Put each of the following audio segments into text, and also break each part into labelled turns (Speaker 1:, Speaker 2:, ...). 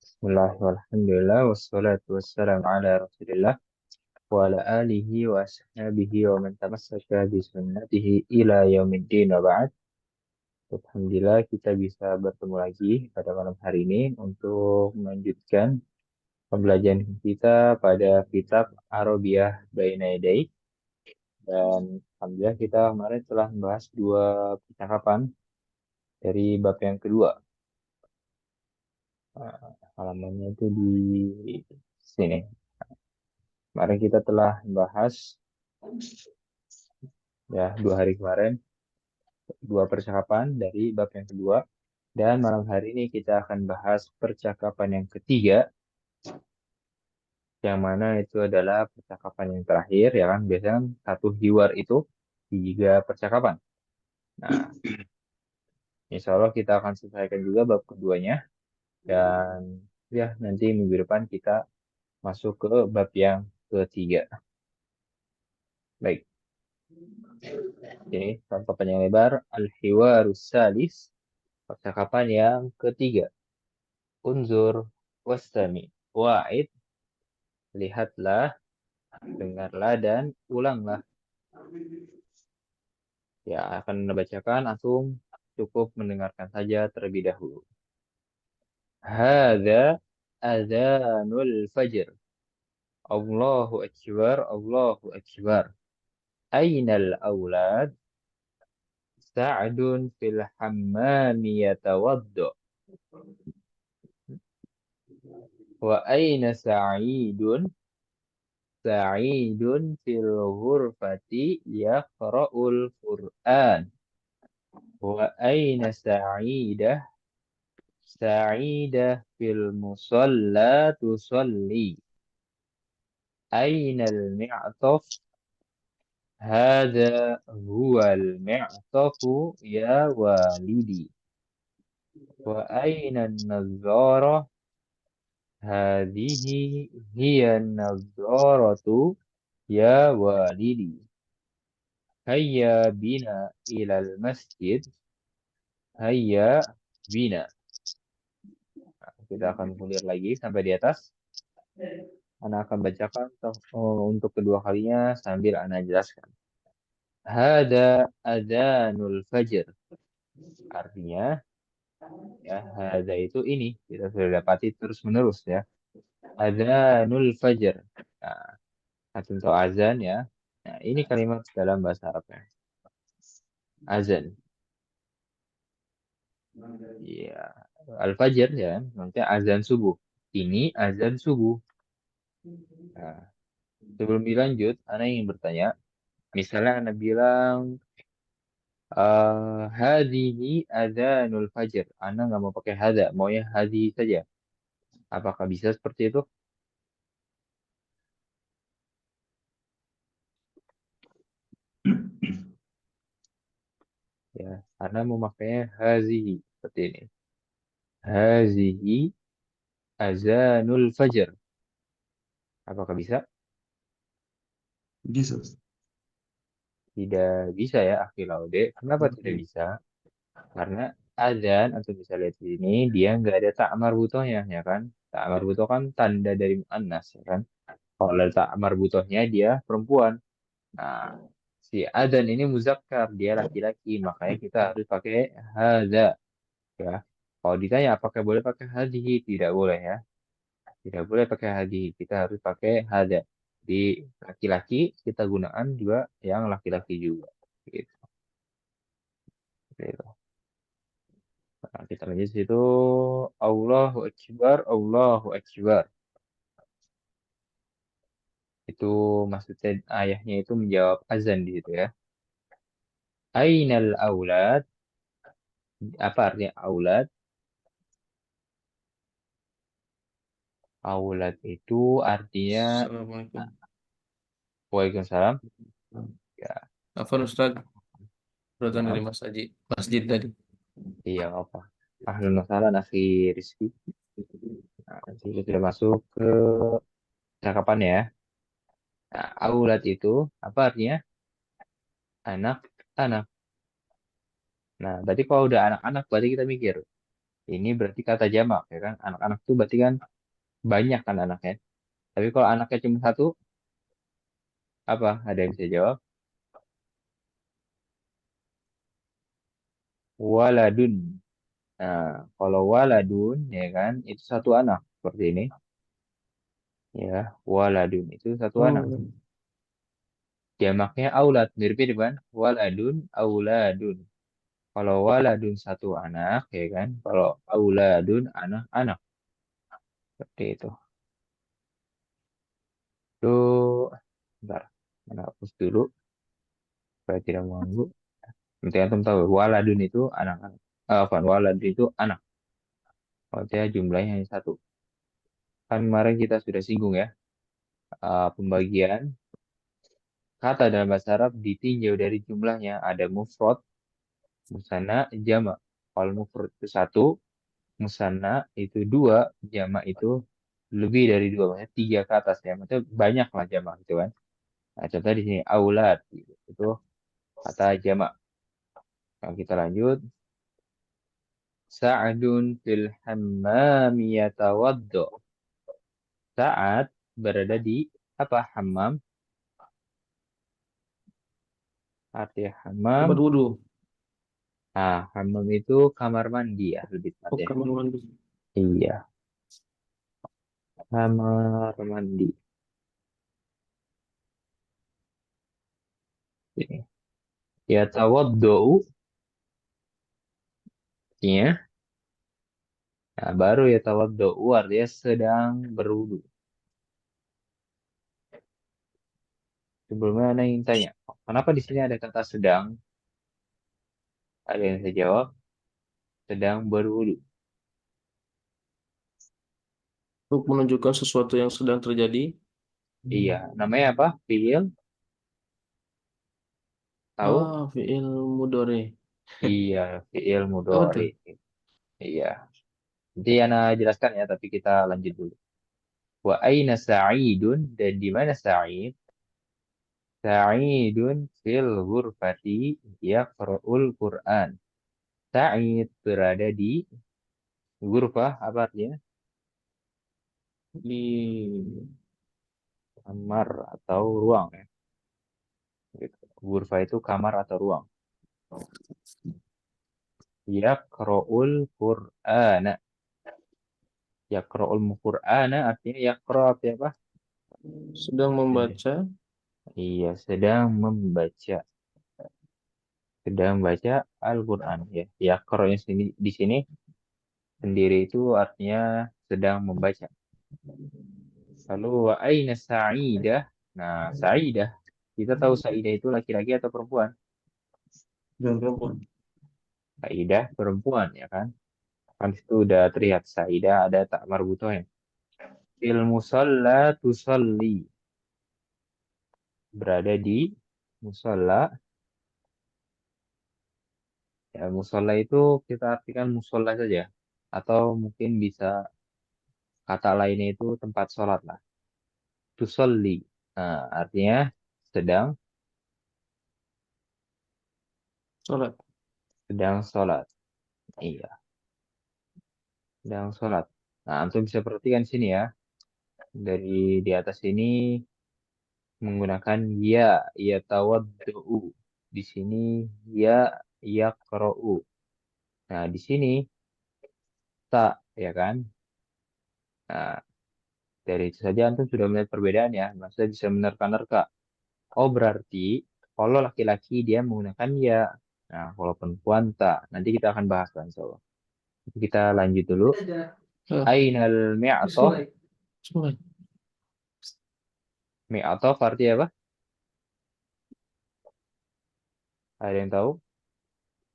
Speaker 1: Bismillah, walhamdulillah, wassalatu wassalamu ala rasulillah, wa ala alihi wa ashabihi wa man tamassaka bi sunnatihi ila yaumiddin wa ba'd. Alhamdulillah kita bisa bertemu lagi pada malam hari ini untuk melanjutkan pembelajaran kita pada kitab Arabiyah Baina Yaday. Dan Alhamdulillah kita kemarin telah membahas dua percakapan dari bab yang kedua. Halamannya itu di sini. Kemarin kita telah membahas ya 2 hari kemarin dua percakapan dari bab yang kedua, dan malam hari ini kita akan bahas percakapan yang ketiga, yang mana itu adalah percakapan yang terakhir, ya kan biasanya kan satu hiwar itu 3 percakapan. Nah, insya Allah kita akan selesaikan juga bab keduanya, dan ya nanti minggu depan kita masuk ke bab yang ketiga. Baik, ini tanpa panjang lebar, al-hiwarus salis, percakapan yang ketiga. Unzur wastami wa'id, lihatlah, dengarlah, dan ulanglah. Ya, akan membacakan, antum cukup mendengarkan saja terlebih dahulu. Hadza adzanul fajr. Allahu akbar, Allahu akbar. Ainal aulad? Sa'dun fil hammami yatawaddo. Wa aina sa'idun? Sa'idun fil ghurfati yaqra'ul Qur'an. Wa aina sa'idah? Sa'idah fil musalla tusalli. Aina al-mi'taf? Hadha huwa al-mi'tafu ya walidi. Wa aina an-nazzara? Hadhihi hiya an-nazzaratu ya walidi. Hayya bina ilal masjid. Hayya bina. Kita akan mundur lagi sampai di atas. Ana akan bacakan untuk kedua kalinya sambil Ana jelaskan. Hada adzanul fajr. Artinya, ya, hada itu ini. Kita sudah dapati terus menerus ya. Adzanul fajr. Nah, atau azan ya. Nah, ini kalimat dalam bahasa Arabnya. Azan. Ya, al-fajr ya. Nanti azan subuh. Ini azan subuh. Nah, sebelum dilanjut, Ana ingin bertanya. Misalnya Anda bilang, hadihi adzanul fajr. Anda nggak mau pakai hada, maunya hadi saja. Apakah bisa seperti itu? Ya, Anda mau makainya hazihi seperti ini. Hazihi adzanul fajr. Apakah bisa?
Speaker 2: Bisa, Ustaz.
Speaker 1: Tidak bisa ya, akhil laude. Kenapa tidak bisa? Karena adzan, atau bisa lihat di sini, dia nggak ada ta'mar butohnya, ya kan? Ta'mar butoh kan tanda dari mu'annas, ya kan? Kalau ada ta'mar butohnya, dia perempuan. Nah, si adzan ini muzakkar, dia laki-laki, makanya kita harus pakai hadza, ya. Kalau ditanya apakah boleh pakai hadhihi, tidak boleh ya. Tidak boleh pakai hadhihi, kita harus pakai hadza. Di laki-laki kita gunakan juga yang laki-laki juga. Gitu. Gitu. Nah, kita lanjut situ. Allahu Akbar, Allahu Akbar. Itu maksudnya ayahnya itu menjawab azan di situ ya. Ainal aulad? Apa artinya aulad? Aulad itu artinya,
Speaker 2: Assalamualaikum.
Speaker 1: waalaikumsalam. Ya,
Speaker 2: Afwan Ustaz, perhatian dari
Speaker 1: maaf.
Speaker 2: Mas Aji, masjid tadi.
Speaker 1: Iya, apa? Ahlan wa sahlan, akhi Rizky. Nah, kita sudah masuk ke cakapan ya. Nah, aulad itu apa artinya? Anak-anak. Nah, berarti kalau udah anak-anak, berarti kita mikir. Ini berarti kata jamak ya kan. Anak-anak tuh berarti kan banyak kan anaknya. Tapi kalau anaknya cuma satu, apa? Ada yang bisa jawab? Waladun. Nah, kalau waladun ya kan itu satu anak seperti ini. Ya, waladun itu satu anak.
Speaker 2: Oh,
Speaker 1: Jamaknya aulad, mirip-mirip kan? Waladun, auladun. Kalau waladun satu anak, ya kan? Kalau auladun anak-anak. Seperti itu. Tuh, bentar. Mana hapus dulu, supaya tidak mengganggu. Nanti antum tahu, waladun itu anak-anak. Apa? Waladun itu anak. Maksudnya jumlahnya hanya satu. Kan kemarin kita sudah singgung ya, pembagian kata dalam bahasa Arab ditinjau dari jumlahnya. Ada mufrad, musanna, jamak. Kalau mufrad itu satu, musanna itu dua, jamak itu lebih dari dua, maksudnya tiga ke atas ya, maksudnya banyak lah jamak itu kan. Nah, contoh di sini aulad gitu. Itu kata jamak. Kalau kita lanjut, Sa'dun fil hammam yatawaddo. Saat berada di apa? Hammam. Arti hammam.
Speaker 2: tempat wudhu.
Speaker 1: Nah, hammam itu kamar mandi ya, lebih
Speaker 2: Oh,
Speaker 1: tepatnya.
Speaker 2: kamar mandi.
Speaker 1: Iya, kamar mandi. Ini. Yatawaddo, ya. Nah, baru yatawaddo artinya sedang berwudu. Sebelumnya Anda ingin tanya, kenapa di sini ada kata sedang? Ada yang saya jawab, sedang berwudu.
Speaker 2: Untuk menunjukkan sesuatu yang sedang terjadi.
Speaker 1: Iya, namanya apa? Fiil, tahu?
Speaker 2: Ah, fi'il mudore.
Speaker 1: Iya, fiil
Speaker 2: Apa
Speaker 1: mudhari.
Speaker 2: tuh?
Speaker 1: Iya. Nanti Ana jelaskan ya, tapi kita lanjut dulu. Wa aina Sa'idun, dan di mana Sa'id? Sa'idun fil ghurfati yaqra'ul Qur'an. Sa'id berada di ghurfah, apa artinya?
Speaker 2: Di
Speaker 1: Kamar atau ruang ya. Gitu. Ghurfah itu kamar atau ruang. Yaqra'ul Qur'ana. Yaqra'ul Qur'ana artinya yaqra' artinya apa?
Speaker 2: sedang membaca.
Speaker 1: Iya, sedang membaca. Sedang baca Al-Quran ya. Yaqra'nya sini di sini sendiri itu artinya sedang membaca. Lalu wa aina Sa'idah? Nah, Sa'idah. Kita tahu Sa'idah itu laki-laki atau perempuan?
Speaker 2: Dan perempuan.
Speaker 1: Sa'idah perempuan ya kan? Kan itu udah terlihat Sa'idah ada tak marbutohnya. Fil musalla tusalli. Berada di musalla. Ya, musalla itu kita artikan musola saja. Atau mungkin bisa kata lainnya itu tempat sholat lah. Tusalli. Nah, artinya sedang
Speaker 2: Sholat.
Speaker 1: sedang sholat. Iya, sedang sholat. Nah, antum bisa perhatikan sini ya. Dari di atas ini menggunakan ya tawaddu. Di sini ya yaqra'u. Nah, di sini tak, ya kan? Nah, dari itu saja antum sudah melihat perbedaan ya. Maksudnya bisa menerka-nerka. Oh, berarti kalau laki-laki dia menggunakan ya. Nah, kalau perempuan tak. Nanti kita akan bahas kan, so. Kita lanjut dulu.
Speaker 2: Ah,
Speaker 1: Ainal mi'atoh.
Speaker 2: sholat.
Speaker 1: Mi'atoh artinya apa? Ada yang tahu?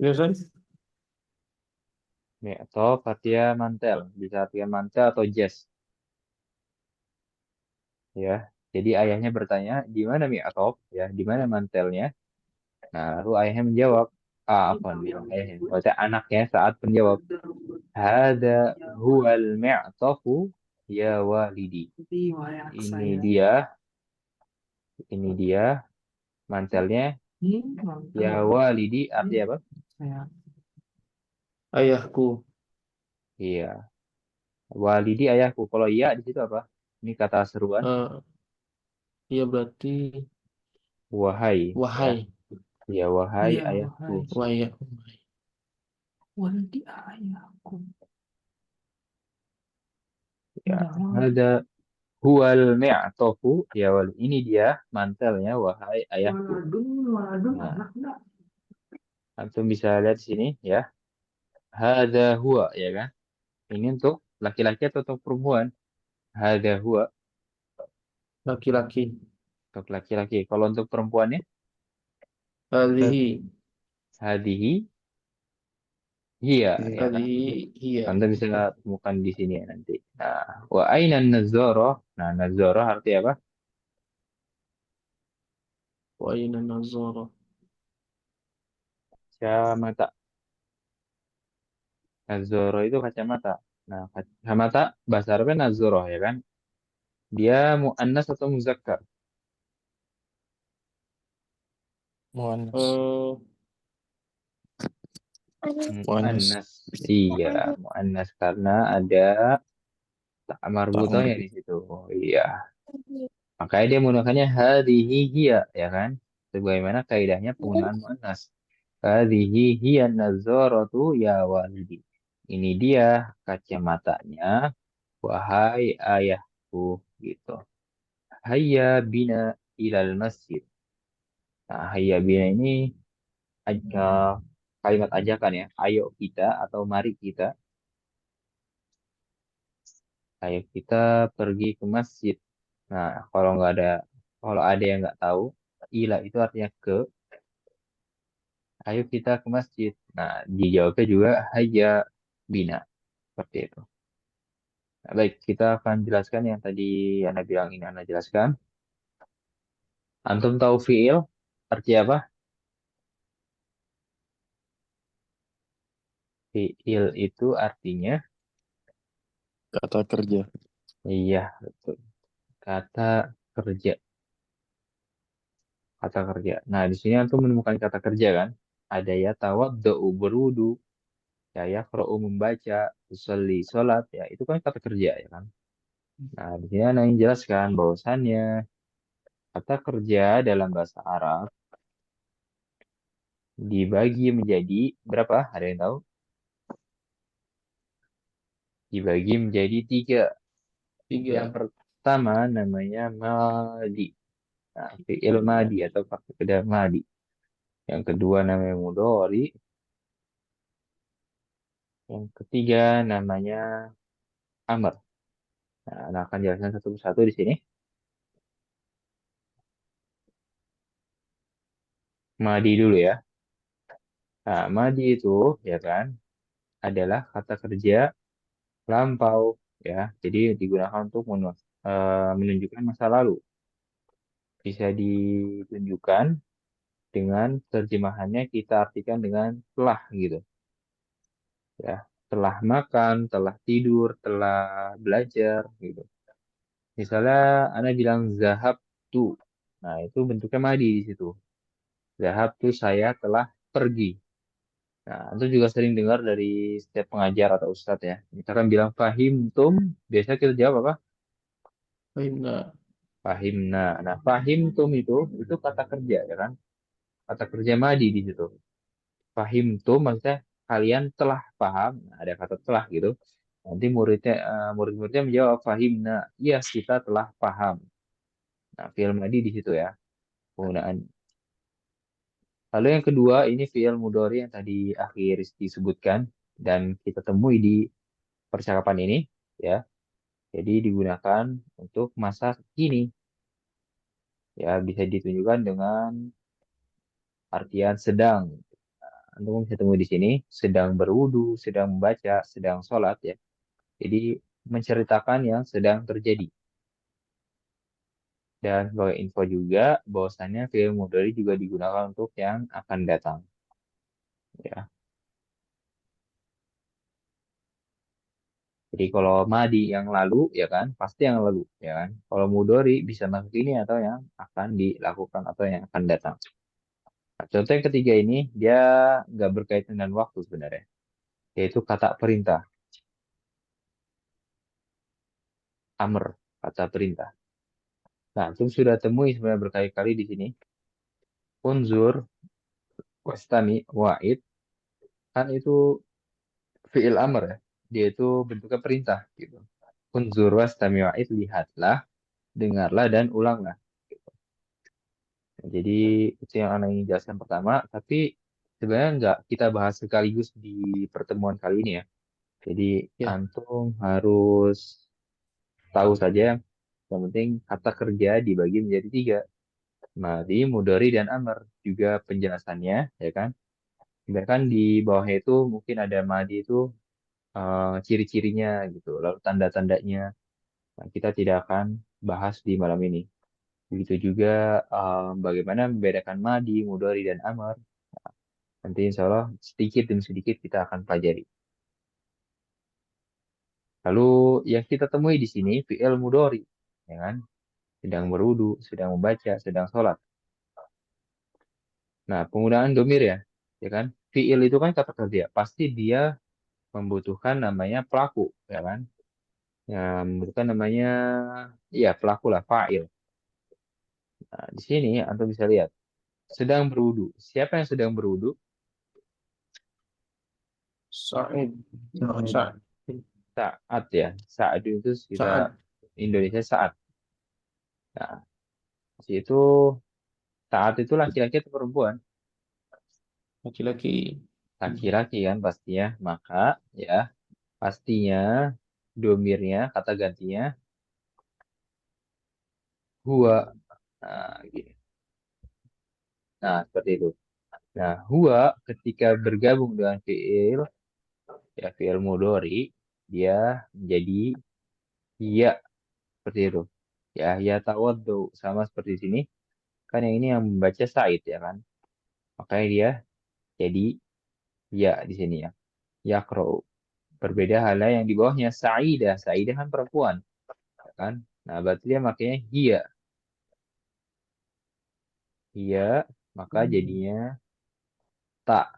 Speaker 2: Ya, San?
Speaker 1: Mi'atoh artinya mantel. Bisa artikan mantel atau jas. Ya. Jadi ayahnya bertanya, di mana mi'atoh? Ya, di mana mantelnya? Nah, lalu ayahnya menjawab. Apa bilang ayahnya? Maksudnya anaknya saat menjawab. Hada huwal mi'atohu ya walidi. Ini dia, ini dia mantelnya ya walidi artinya apa?
Speaker 2: Ayahku.
Speaker 1: Iya. Walidi ayahku. Kalau iya di situ apa? Ini kata seruan.
Speaker 2: Eh, iya berarti
Speaker 1: Wahai, ya.
Speaker 2: wahai.
Speaker 1: Ya, wahai
Speaker 3: Iya,
Speaker 1: ayahku.
Speaker 3: wahai.
Speaker 2: Wahai.
Speaker 3: Waldi ayahku.
Speaker 1: Ya,
Speaker 3: Indah banget.
Speaker 1: ada huwal mi'tofu. Ya, wal. Ini dia mantelnya, wahai ayahku.
Speaker 3: Waladun, waladun
Speaker 1: Nah,
Speaker 3: anak enggak.
Speaker 1: antum bisa lihat di sini, ya. Hada huwa, ya kan? Ini untuk laki-laki atau untuk perempuan? Hada huwa,
Speaker 2: Laki-laki.
Speaker 1: untuk laki-laki. Kalau untuk perempuannya,
Speaker 2: Hadhihi.
Speaker 1: hadihi, hiya, ya kan?
Speaker 2: Hadhihi iya.
Speaker 1: Anda bisa temukan di sini ya nanti. Nah, wa aina nazara. Nah, nazara arti apa?
Speaker 2: Wa aina nazara.
Speaker 1: Kacamata. Nazara itu kacamata. Nah, kacamata bahasa Arabnya nazara ya kan? Dia muannas atau muzakkar?
Speaker 4: Muannas.
Speaker 2: Eh,
Speaker 4: Muannas.
Speaker 1: Muannas. Iya, muannas karena ada tak
Speaker 4: Ta'mur.
Speaker 1: marbutanya di situ. Oh, iya. Makanya dia menggunakannya hadhihi hiya, ya kan? Sebagaimana kaidahnya penggunaan muannas. Hadhihi hiya nazaratu ya walidi. Ini dia kacamatanya, wahai ayahku, gitu. Hayya bina ilal masjid. Nah, hayya bina ini kalimat ajakan ya. Ayo kita atau mari kita. Ayo kita pergi ke masjid. Nah, kalau ada yang nggak tahu, ila itu artinya ke. Ayo kita ke masjid. Nah, dijawabnya juga hayya bina. Seperti itu. Nah, baik, kita akan jelaskan yang tadi Anda bilang ini Anda jelaskan. Antum tahu fiil arti apa? Fiil itu artinya
Speaker 4: Kata kerja.
Speaker 1: iya, betul. Kata kerja, kata kerja. Nah, di sini antum menemukan kata kerja kan? Ada ya tawaddu berwudu, ya yaqra'u membaca, usolli sholat, ya itu kan kata kerja ya kan? Nah, di sini Anda ingin jelaskan bahwasannya kata kerja dalam bahasa Arab dibagi menjadi berapa? Ada yang tahu? Dibagi menjadi tiga. Yang
Speaker 2: tiga.
Speaker 1: pertama namanya madi. Nah, fi'il madi atau kata kerja madi. Yang kedua namanya mudhari. Yang ketiga namanya amr. Nah, Anda akan jelaskan satu persatu di sini. Madi dulu ya. Nah, madi itu ya kan adalah kata kerja lampau ya. Jadi digunakan untuk menunjukkan masa lalu. Bisa ditunjukkan dengan terjemahannya kita artikan dengan telah gitu ya. Telah makan, telah tidur, telah belajar gitu. Misalnya Anda bilang zahab tu. Nah, itu bentuknya madi di situ. Zahab tu saya telah pergi. Nah, itu juga sering dengar dari setiap pengajar atau ustadz ya. Misalkan bilang fahim tum, biasanya kita jawab apa?
Speaker 2: Fahimna.
Speaker 1: Fahimna. Nah, fahim tum itu kata kerja ya kan? Kata kerja madi di situ. Fahim tum maksudnya kalian telah paham. Nah, ada kata telah gitu. Nanti murid-muridnya menjawab fahimna. Iya, kita telah paham. Nah, fi'il madi di situ ya penggunaan. Lalu yang kedua ini fi'il mudhari yang tadi akhir disebutkan dan kita temui di percakapan ini ya. Jadi digunakan untuk masa kini ya bisa ditunjukkan dengan artian sedang. Anda bisa temu di sini sedang berwudu, sedang membaca, sedang sholat ya. Jadi menceritakan yang sedang terjadi. Dan sebagai info juga bahwasannya fi'il mudhari juga digunakan untuk yang akan datang ya. Jadi kalau madi yang lalu ya kan, pasti yang lalu ya kan. Kalau mudori bisa masuk ini atau yang akan dilakukan atau yang akan datang. Nah, contoh yang ketiga ini dia nggak berkaitan dengan waktu sebenarnya, yaitu kata perintah. amr, kata perintah. Nah, itu sudah temui sebenarnya berkali-kali di sini. Unzur, wastami, wa'id, kan itu fi'il amr ya. Dia itu bentuknya perintah gitu. Unzur wastami wa'id, lihatlah, dengarlah dan ulanglah. Gitu. Nah, jadi itu yang anak ingin jelaskan pertama, tapi sebenarnya nggak kita bahas sekaligus di pertemuan kali ini ya. Jadi
Speaker 2: Ya.
Speaker 1: antum harus tahu saja yang penting kata kerja dibagi menjadi tiga. Madi, mudhari, dan amr. Juga penjelasannya, ya kan? Sedangkan di bawahnya itu mungkin ada madi itu ciri-cirinya gitu, lalu tanda-tandanya. Nah, kita tidak akan bahas di malam ini. Begitu juga bagaimana membedakan madi, mudhari, dan amr. Nanti insya Allah sedikit demi sedikit kita akan pelajari. Lalu yang kita temui di sini fi'il mudhari, ya kan? Sedang berwudu, sedang membaca, sedang sholat. Nah, penggunaan domir ya kan? Fi'il itu kan kata kerja. Pasti dia membutuhkan namanya pelaku, ya kan? Ya, membutuhkan namanya, ya pelaku lah, fa'il. Nah, di sini Anda bisa lihat, sedang berwudu. Siapa yang sedang berwudu?
Speaker 2: Sa'id. Sa'id.
Speaker 1: Saat ya. Saat itu kita
Speaker 2: Sa'ad.
Speaker 1: Indonesia saat. Nah, di situ saat itu laki-laki atau perempuan?
Speaker 2: Laki-laki.
Speaker 1: Laki-laki kan pastinya. Maka ya pastinya domirnya, kata gantinya, huwa. Nah, gini. Nah, seperti itu. Nah, huwa ketika bergabung dengan fiil, ya fiil mudhari, dia menjadi ya seperti itu. Ya tawaddu sama seperti di sini. Kan yang ini yang membaca Said ya kan. Makanya dia jadi ya di sini ya. Yaqra'u. Berbeda halnya yang di bawahnya Sa'idah. Sa'idah kan perempuan, ya kan? Nah, berarti dia makanya hiya. Hiya, maka jadinya tak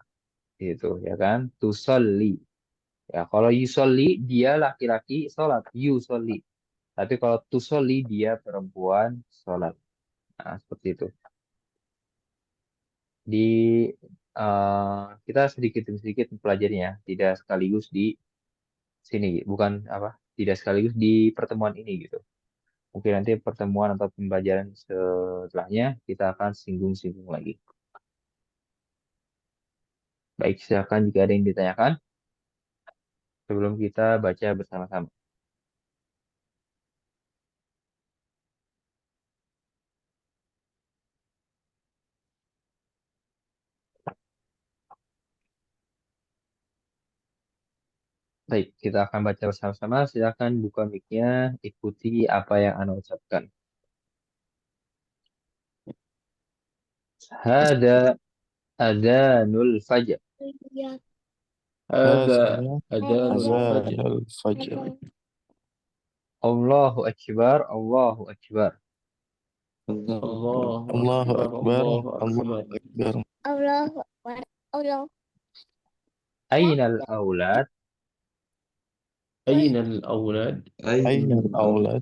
Speaker 1: gitu ya kan? Tusolli. Ya, kalau yusolli dia laki-laki sholat, yusolli. Tapi kalau tusolli dia perempuan sholat. Nah, seperti itu. Di kita sedikit demi sedikit mempelajarinya, tidak sekaligus di sini, bukan apa? Tidak sekaligus di pertemuan ini gitu. Mungkin nanti pertemuan atau pembelajaran setelahnya kita akan singgung-singgung lagi. Baik, silakan jika ada yang ditanyakan sebelum kita baca bersama-sama. Baik, kita akan baca bersama-sama. Silakan buka mic-nya, ikuti apa yang Anda ucapkan. Hada adanul fajr.
Speaker 2: Ada
Speaker 4: هذا
Speaker 2: adanul fajr.
Speaker 4: أذان الفجر.
Speaker 1: Allahu Akbar, Allahu Akbar.
Speaker 2: Allahu
Speaker 4: الله
Speaker 2: Akbar.
Speaker 4: أكبر
Speaker 2: Allahu
Speaker 4: الله
Speaker 2: Akbar.
Speaker 4: أكبر.
Speaker 5: Allah Akbar. Allah
Speaker 1: Ainal aulad,
Speaker 2: Aina al-awlad?
Speaker 4: أين الأولاد؟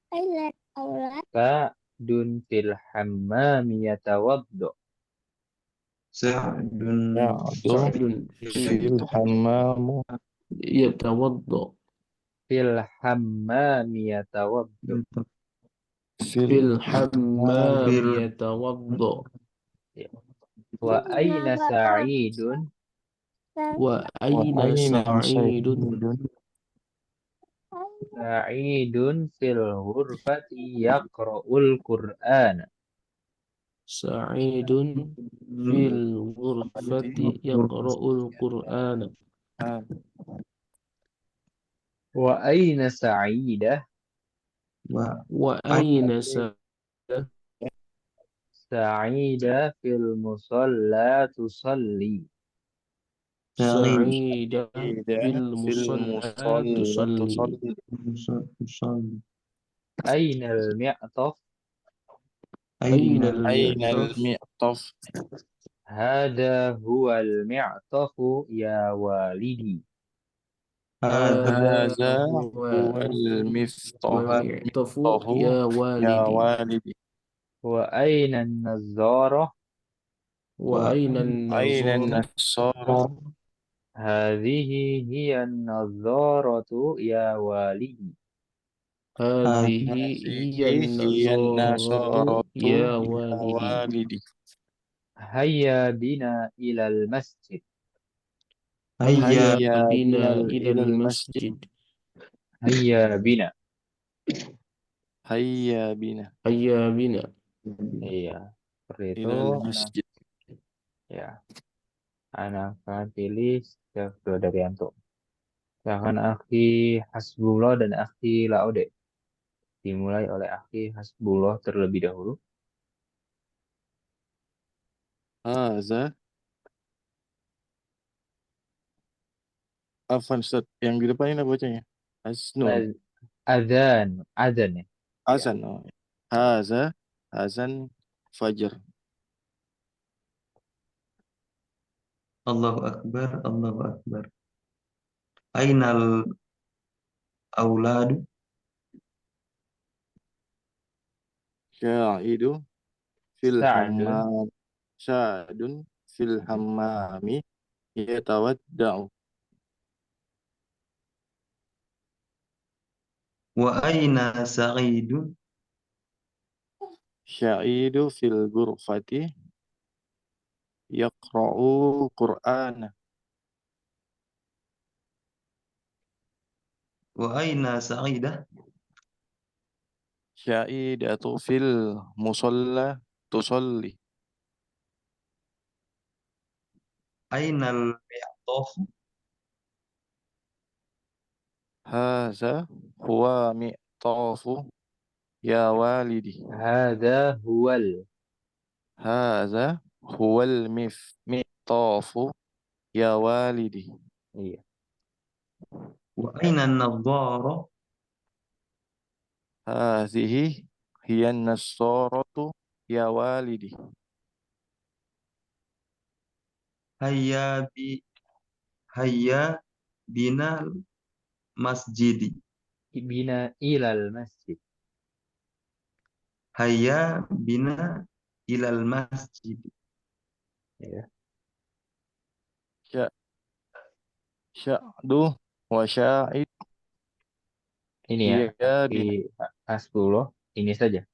Speaker 5: Allah Allah
Speaker 1: Sa'dun fil hammam yatawaddu.
Speaker 6: سعد
Speaker 4: يعدو
Speaker 2: Sa'idun
Speaker 4: في الحمام
Speaker 2: yatawadda.
Speaker 1: Fil hammam yatawaddu.
Speaker 4: في
Speaker 2: Fil
Speaker 4: الحمام
Speaker 2: hammam yatawadda.
Speaker 1: Wa aina Sa'idun
Speaker 2: Wa aina
Speaker 4: وأين
Speaker 2: Sa'idun?
Speaker 4: سعيد
Speaker 1: Sa'idun fil ghurfati yaqra'ul Qur'an.
Speaker 2: Sa'idun fil ghurfati yaqra'ul Qur'ana.
Speaker 1: Wa aina Sa'idah?
Speaker 2: Wa aina
Speaker 1: Sa'idah fil musalla tusalli.
Speaker 2: Sa'ida fil
Speaker 4: في
Speaker 2: musalla
Speaker 4: المصلى
Speaker 2: tusalli.
Speaker 1: Aina al-mi'taf?
Speaker 2: Aina
Speaker 4: أين
Speaker 2: al-mi'taf?
Speaker 4: المعطف؟
Speaker 1: Hada huwa al-mi'tafu ya walidi.
Speaker 2: هذا
Speaker 4: هذا
Speaker 2: هو
Speaker 4: هو المفتاح
Speaker 2: المعطف
Speaker 4: مفتاح
Speaker 2: يا
Speaker 4: يا
Speaker 2: والدي.
Speaker 4: والدي.
Speaker 1: وأين النظارة؟
Speaker 2: وأين
Speaker 4: أين
Speaker 2: النظارة؟
Speaker 4: النصارى؟
Speaker 1: هذه هي النظارة يا والدي.
Speaker 2: هذه هي
Speaker 4: هذه هي
Speaker 2: النظارة
Speaker 4: النصارى
Speaker 2: يا
Speaker 4: يا
Speaker 2: والدي.
Speaker 4: والدي.
Speaker 1: هيا بنا إلى المسجد.
Speaker 2: هيا
Speaker 4: هيا بنا
Speaker 2: بنا إلى
Speaker 4: إلى المسجد.
Speaker 2: المسجد.
Speaker 1: هيا بنا.
Speaker 4: هيا بنا
Speaker 2: هيا بنا.
Speaker 1: Iya, seperti itu.
Speaker 4: إلى
Speaker 1: Anak,
Speaker 4: المسجد.
Speaker 1: ya, anak akan pilih setiap dua dari antum. Silakan Akhi Hasbullah dan Akhi Laude. Dimulai oleh Akhi Hasbullah terlebih dahulu.
Speaker 4: هذا Afwan Ustaz, yang di depan ini apa bacanya? Hasnun.
Speaker 1: Az- Azan ya. Iya.
Speaker 4: Hasan. Oh. Haza, Hasan, Fajar.
Speaker 6: Allahu Akbar, Allahu Akbar. Ainal auladu?
Speaker 4: Sya'idu fil
Speaker 1: Sa'dun,
Speaker 4: hammam. Sya'dun fil hammami yatawadda'u.
Speaker 6: Wa aina Sa'idun?
Speaker 4: Sya'idu fil ghurfati yaqra'u Qur'ana.
Speaker 6: Wa aina Sa'idah?
Speaker 4: Sya'idatu fil musalla tusalli.
Speaker 6: Ainal mi'taf?
Speaker 4: Haza huwa mi'tafu ya walidi.
Speaker 1: Hada huwal.
Speaker 4: Haza huwal mi'tafu ya walidi.
Speaker 1: Iya.
Speaker 6: Wa aina nadhara?
Speaker 4: Hazihi hiya nasaratu ya walidi.
Speaker 6: Hayya bi hayya binal masjidi.
Speaker 1: Bina ilal masjid.
Speaker 6: Hayya bina ilal masjidi.
Speaker 1: Ya.
Speaker 4: Sya sya'du wa sya'id
Speaker 1: Ini ya,
Speaker 4: hiya
Speaker 1: Akhi
Speaker 4: bina.
Speaker 1: Hasbullah. Ini saja.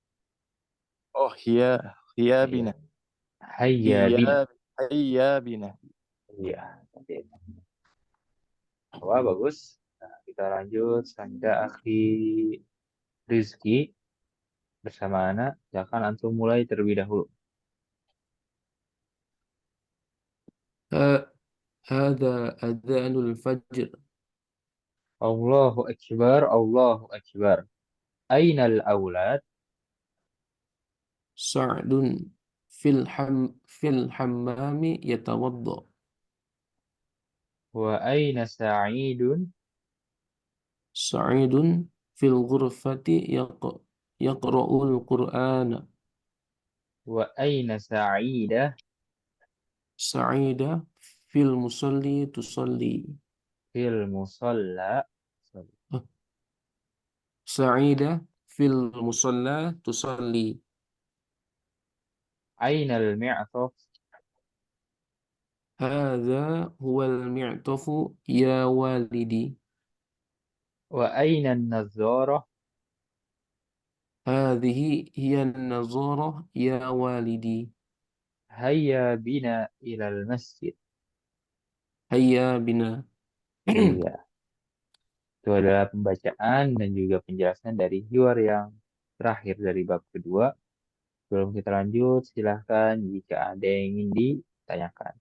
Speaker 4: Oh hiya
Speaker 1: Iya.
Speaker 4: bina.
Speaker 1: Hayya bina.
Speaker 4: Hiya bina.
Speaker 1: Iya. Seperti itu. Wah, bagus. Nah, kita lanjut. Selanjutnya Akhi Rizki bersama anak. Silakan antum mulai terlebih dahulu.
Speaker 2: هذا أذان الفجر.
Speaker 1: Allahu Akbar, Allahu Akbar. Ainal aulad?
Speaker 2: سعد في الحمام يتوضأ.
Speaker 1: Wa aina Sa'idun?
Speaker 2: سعيد في الغرفة يقرأ القرآن.
Speaker 1: Wa aina Sa'idah?
Speaker 2: سعيدة في المصلي تصلي.
Speaker 1: Fil musalla.
Speaker 2: سعيدة في المصلى تصلي.
Speaker 1: Ainal mi'taf?
Speaker 2: هذا هو المعطف يا والدي.
Speaker 1: Wa aina nazarah?
Speaker 2: هذه هي النظارة يا والدي.
Speaker 1: Hayya bina ilal masjid.
Speaker 2: هيا بنا.
Speaker 1: Iya. Itu adalah pembacaan dan juga penjelasan dari hiwar yang terakhir dari bab kedua. Sebelum kita lanjut, silahkan jika ada yang ingin ditanyakan.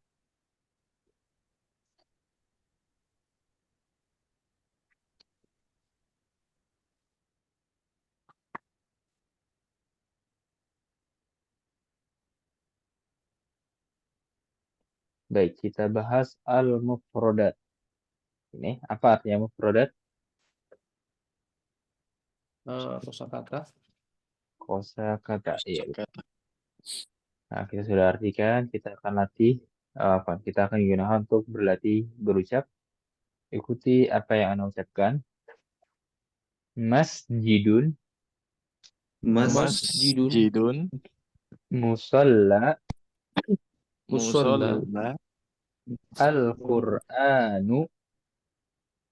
Speaker 1: Baik, kita bahas al-mufrodat. Ini apa artinya mufrodat?
Speaker 2: Kosakata.
Speaker 1: Kosakata. Iya.
Speaker 4: Kata
Speaker 1: Nah, kita sudah artikan, kita akan latih apa? Kita akan gunakan untuk berlatih berucap. Ikuti apa yang Ana ucapkan. Masjidun,
Speaker 2: Masjidun.
Speaker 4: Masjidun.
Speaker 1: musalla,
Speaker 2: Musolla.
Speaker 4: Musolla.
Speaker 1: Al-Qur'anu.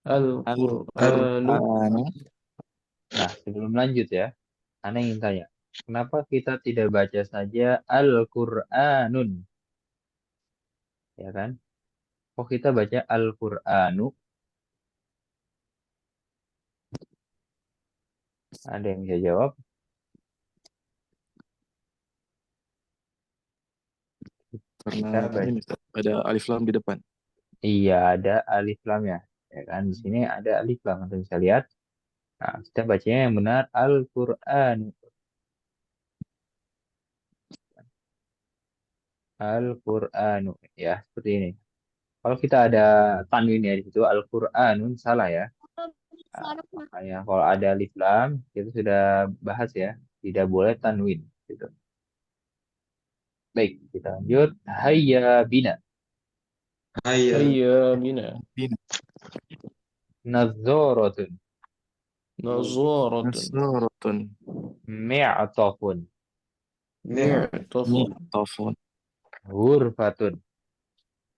Speaker 2: Al-Qur'anu.
Speaker 4: Al-Qur'anu.
Speaker 1: Nah, sebelum lanjut ya, Ana ingin tanya, kenapa kita tidak baca saja Al-Qur'anun? Ya kan? Kok kita baca Al-Qur'anu? Ada yang bisa jawab?
Speaker 4: Karena
Speaker 1: Kita baca.
Speaker 4: ini Ustaz, ada alif lam di depan.
Speaker 1: Iya, ada alif lamnya. Ya kan? Di sini ada alif lam. Anda bisa lihat. Nah, kita bacanya yang benar Al-Qur'anu. Al-Qur'anu. Ya, seperti ini. Kalau kita ada tanwin ya di situ Al-Qur'anun salah ya. Nah, makanya kalau ada alif lam kita sudah bahas ya, tidak boleh tanwin gitu. Baik, kita lanjut. Hayya bina.
Speaker 6: Hayya.
Speaker 2: Hayya bina.
Speaker 4: Bin.
Speaker 1: Nazoratun.
Speaker 2: Nazaratun.
Speaker 4: Nasaratun.
Speaker 1: Mi'tafun.
Speaker 2: Mi'tafun.
Speaker 4: Mu'tafun.
Speaker 1: Ghurfatun.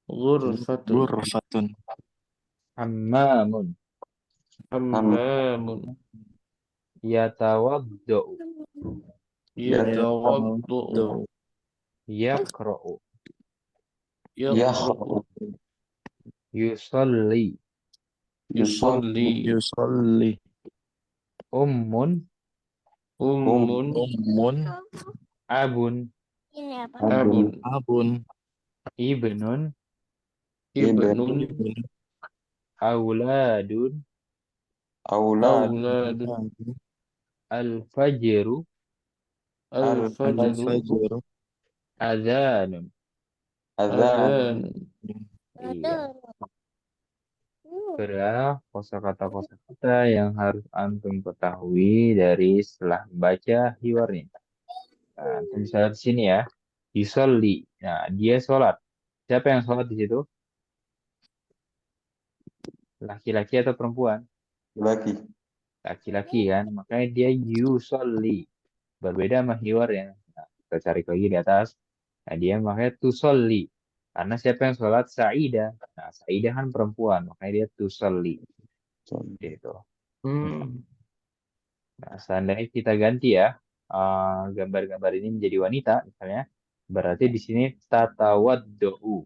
Speaker 2: Ghurfatun.
Speaker 4: Ghurfatun.
Speaker 1: Hammamun.
Speaker 2: Hammamun.
Speaker 1: Yatawaddau.
Speaker 2: Yatawaddu.
Speaker 1: Yaqra'u.
Speaker 2: Yaqra'u.
Speaker 1: Yusalli.
Speaker 2: Yusalli.
Speaker 4: Yusalli.
Speaker 1: Ummun.
Speaker 2: Ummun.
Speaker 4: Ummun.
Speaker 1: Abun.
Speaker 5: Ini apa?
Speaker 2: Abun.
Speaker 4: Abun.
Speaker 1: Ibnun.
Speaker 2: Ibnun.
Speaker 1: Auladun.
Speaker 2: Auladun.
Speaker 1: Al-fajru.
Speaker 2: Al-fajru.
Speaker 4: Al-fajru.
Speaker 1: Adhanun.
Speaker 2: Adhan.
Speaker 1: Iya. Berapa kosakata yang harus antum ketahui dari setelah membaca hiwarnya. Nah, antum bisa lihat di sini ya. Yusolli. Nah, dia sholat. Siapa yang sholat di situ? Laki-laki atau perempuan?
Speaker 6: Laki.
Speaker 1: Laki-laki kan. Makanya dia yusolli. Berbeda sama hiwar ya. Nah, kita cari lagi di atas. Nah, dia makanya tusolli. Karena siapa yang sholat? Sa'idah. Nah, Sa'idah kan perempuan. Makanya dia tusolli. Gitu.
Speaker 2: Hmm.
Speaker 1: Nah, seandainya kita ganti ya gambar-gambar ini menjadi wanita, misalnya, berarti di sini tatawaddu,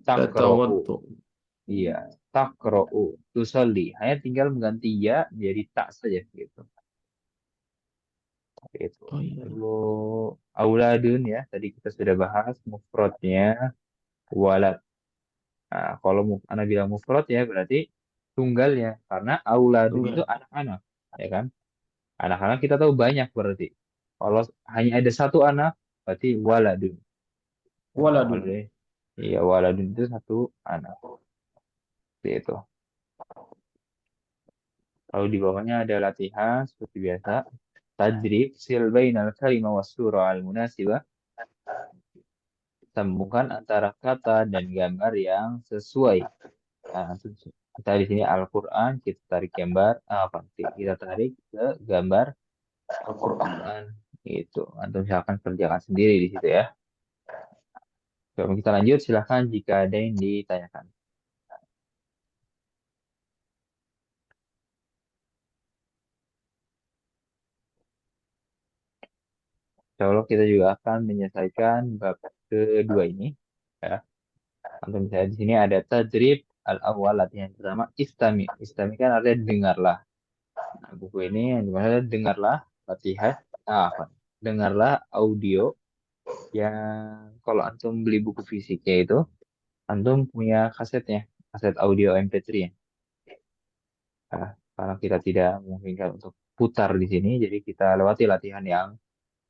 Speaker 1: takra'u,
Speaker 2: Tatawaddu.
Speaker 1: iya, takra'u, tusalli. Hanya tinggal mengganti ya menjadi tak saja gitu. Gitu.
Speaker 2: Oh iya.
Speaker 1: Lalu auladun ya, tadi kita sudah bahas mufradnya walad. Nah, kalau anak bilang mufrad ya berarti tunggalnya, karena auladun itu
Speaker 2: Tunggal.
Speaker 1: anak-anak, ya kan? Anak-anak kita tahu banyak berarti. Kalau hanya ada satu anak, berarti waladun. Nah,
Speaker 2: Waladun.
Speaker 1: iya, waladun itu satu anak. Seperti itu. Lalu di bawahnya ada latihan seperti biasa. Tadrib sil bainal kalimah was surah al munasibah. Sambungkan antara kata dan gambar yang sesuai. Nah, kita di sini Al-Quran, kita tarik gambar, apa? Kita tarik ke gambar
Speaker 6: Al-Quran.
Speaker 1: Quran. Itu. Antum misalkan kerjakan sendiri di situ ya. Sebelum kita lanjut, silahkan jika ada yang ditanyakan. Insya Allah kita juga akan menyelesaikan bab kedua ini. Ya. Untuk misalnya di sini ada tadrib al-awwal, latihan pertama, istami. Istami kan artinya dengarlah. Nah, buku ini yang dimana dengarlah, latihan, apa? Dengarlah audio yang kalau antum beli buku fisiknya itu, antum punya kasetnya, kaset audio MP3 ya. Nah, karena kita tidak memungkinkan untuk putar di sini, jadi kita lewati latihan yang